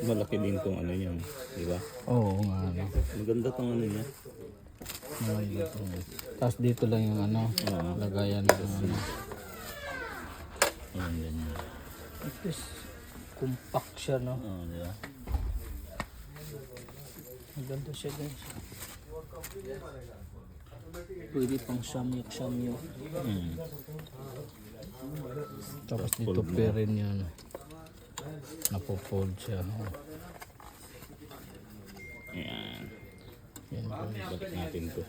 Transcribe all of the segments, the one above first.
Malaki din tong ano niya, di ba? Oo nga. Ano. Maganda tong ano niya. Malaki ito. Tapos dito lang yung ano, lagayan ng ano. Ayan, ganyan. At least, compact siya, no? Oo, di ba? Maganda siya, guys. Pwede pang samyok-samyok. Tapos dito pa rin yan. Napofold siya. Oh. Ayan. Yan, guys. Balik natin to.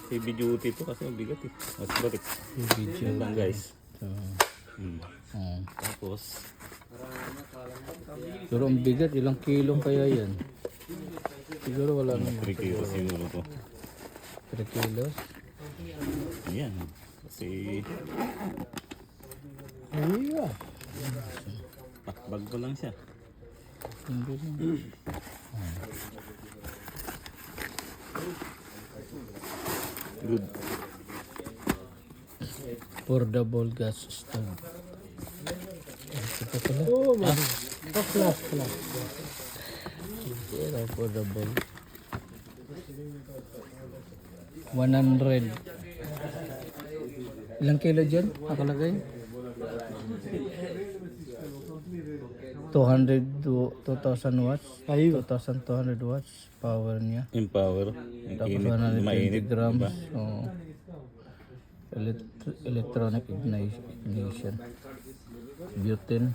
Heavy duty to kasi mabigat eh. Mas balik. Video Yan lang guys. So, Tapos, pero ang bigat, ilang kilong kaya yan? Siguro wala naman. 3 kilos siguro to. 3 kilos? Ayan. Kasi, Ayun. pakbag ko lang siya. Hindi lang. Good. Portable gas stove. Ito pala. Oh, class. Pero portable. 100. Ilang kilo dyan? Nakalagay? 200 to 2,000 watts. 2,200 watts power niya. Empower. Tapos Init, 120 mainit. grams. Diba? So, electronic ignition. Butane.